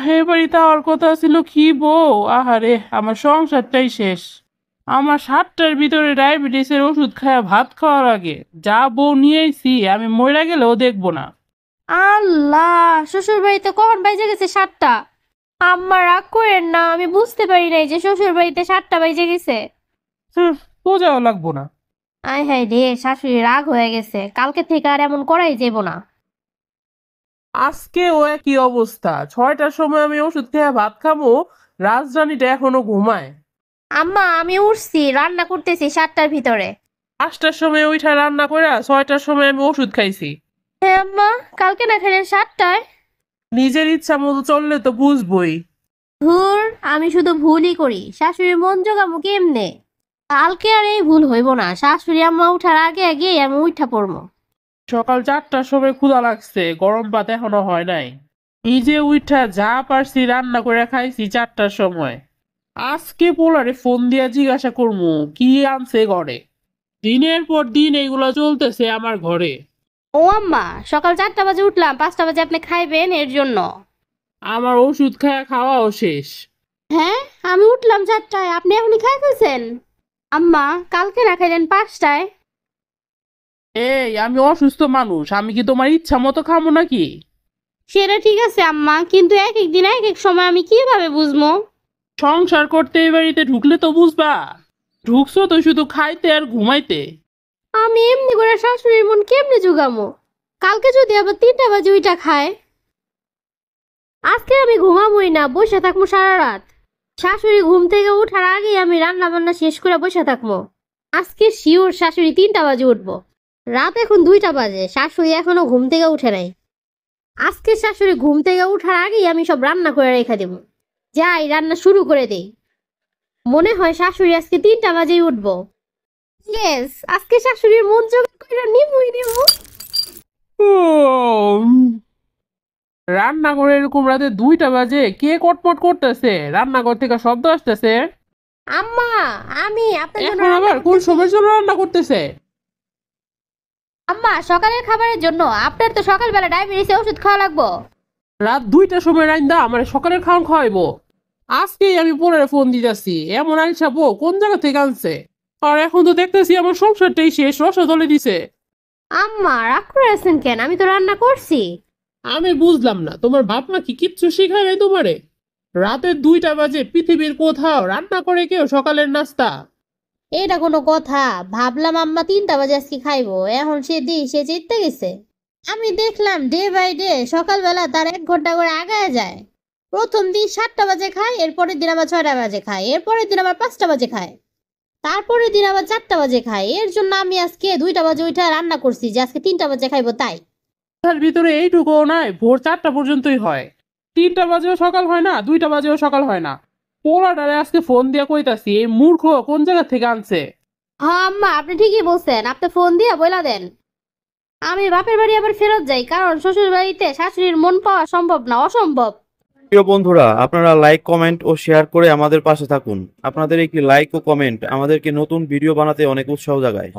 এ বাড়িতে আমার কথা ছিল কি বউ, আহারে আমার সংসারটাই শেষ। আমার 7টার ভিতরে ডায়াবেটিসের ওষুধ খায়া ভাত খাওয়ার আগে যা বউ নিয়ে আইছি আমি মইরা গেলেও দেখবো না। আল্লাহ, শ্বশুর বাড়িতে কখন বাইজে গেছে 7টা? আম্মা রাগ করেন না, আমি বুঝতে পারি নাই যে শ্বশুর বাড়িতে 7টা বাইজে গেছে। বোঝাও লাগবো না। আয় হায় রে, শাশুড়ি রাগ হয়ে গেছে, কালকে থেকে আর এমন করাই যাব না। আজকেও একই অবস্থা, 6টার সময় আমি ওষুধ খেয়ে ভাত খাবো, রাজধানীটা এখনো ঘুমায়। আম্মা আমি উঠছি, রান্না করতেছি 7টার ভিতরে। 5টার সময় ওইটা রান্না করে 6টার সময় আমি ওষুধ খাইছি। হ্যাঁ আম্মা, কালকে না খেলেন 7টায়? নিজের ইচ্ছা মতো চললে তো বুঝবই। ধুর, আমি শুধু ভুলই করি, শাশুড়ির মন জোগামু কেমনে? কালকে আর এই ভুল হইব না, শাশুড়ি আম্মা উঠার আগে আগে আমি উঠা পড়বো। সকাল 4টার সময় ক্ষুধা লাগছে, গরম ভাত এখনো হয় নাই। নিজে উঠা যা পারছি রান্না করে খাইছি 4টার সময়। আজকে পোলারে ফোন দিয়া জিজ্ঞাসা করমু কি আনছে ঘরে। দিনের পর দিন এগুলো চলতেছে আমার ঘরে। ও আম্মা, সকাল 4টা বাজে উঠলাম, 5টা বাজে আপনি খাইবেন এর জন্য। আমার ওষুধ খাওয়াও শেষ। হ্যাঁ, আমি উঠলাম 4টায়, আপনি এখনই খাইতেছেন? আম্মা, কালকে না খাইলেন 5টায়? এই আমি অসুস্থ মানুষ, আমি কি তোমার ইচ্ছা মতো খাবো নাকি? সেটা ঠিক আছে আম্মা, কিন্তু এক এক দিন এক এক সময় আমি কিভাবে বুঝবো? সংসার করতে এই বাড়িতে ঢুকলে তো বুঝবা। ঢুকছো তো শুধু খাইতে আর ঘুমাইতে। আমি এমনি করে শাশুড়ির মন কেমনে জোগামো? কালকে যদি আবার 3টা বাজে ওইটা খায়? আজকে আমি ঘুমাবোই না, বসে থাকবো সারা রাত। শাশুড়ি ঘুম থেকে উঠার আগে আমি রান্না বান্না শেষ করে বসে থাকবো। আজকে শিওর শাশুড়ি 3টা বাজে উঠবো। রাত এখন 2টা বাজে, শাশুড়ি এখনো ঘুম থেকে উঠে নাই। আজকে শাশুড়ি ঘুম থেকে উঠার আগেই আমি সব রান্না করে রেখে দেবো। যাই রান্না শুরু করে দেই। মনে হয় শাশুড়ি আজকে 3টা বাজেই উঠবো। ইয়েস, আজকে শাশুড়ির মন জোগাড় করে নিবই নিব। রান্না করে এরকম রাতে 2টা বাজে কে কটপট করতেছে? রান্নাঘর থেকে শব্দ আসতেছে। আম্মা, আমি আপনার জন্য এখন আবার কোন সময়ের জন্য রান্না করতেছে? আম্মা, সকালের খাবারের জন্য। আপনার তো সকালবেলা ডায়াবেটিসের ওষুধ খাওয়া লাগবো। রাত 2টার সময় রান্দা আমার সকালের খাওয়ান খাওয়াইবো? আজকেই আমি পরে ফোন দিতেছি, এমন আইসা বউ কোন জায়গা থেকে আনছে? আর এখন তো দেখতেছি আমার সংসারটাই শেষ, রসদলে দিছে। আম্মা রাগ করে আছেন কেন? আমি তো রান্না করছি। আমি বুঝলাম না, তোমার বাপ মা কি কিচ্ছু শিখায় নাই তোমারে? রাতের 2টা বাজে পৃথিবীর কোথাও রান্না করে কেউ সকালের নাস্তা? এটা কোনো কথা? ভাবলাম আম্মা 3টা বাজে আজকে খাইবো, এখন সে চেতে গেছে। আমি দেখলাম ডে বাই ডে সকালবেলা তার 1 ঘন্টা করে আগায় যায়। প্রথম দিন 7টা বাজে খায়, এরপরের দিন আবার 6টা বাজে খায়, এরপরের দিন আবার 5টা বাজে খায়, তারপরের দিন আবার 4টা বাজে খায়। এর জন্য আমি আজকে 2টা বাজে ওইটা রান্না করছি যে আজকে 3টা বাজে খাইবো তাই। তার ভিতরে এইটুকুও নাই, ভোর 4টা পর্যন্তই হয়। 3টা বাজেও সকাল হয় না, 2টা বাজেও সকাল হয় না। পোলাটারে আজকে ফোন দিয়া কইতাছি এই মূর্খ কোন জায়গা থেকে আনছে। হ্যাঁ আম্মা, আপনি ঠিকই বলছেন, আপনি ফোন দিয়ে বইলা দেন। আমি বাপের বাড়ি আবার ফেরত যাই, কারণ শ্বশুর বাড়িতে শাশুড়ির মন পাওয়া সম্ভব না, অসম্ভব। প্রিয় বন্ধুরা, আপনারা লাইক, কমেন্ট ও শেয়ার করে আমাদের পাশে থাকুন। আপনাদের একটি লাইক ও কমেন্ট আমাদেরকে নতুন ভিডিও বানাতে অনেক উৎসাহ জাগায়।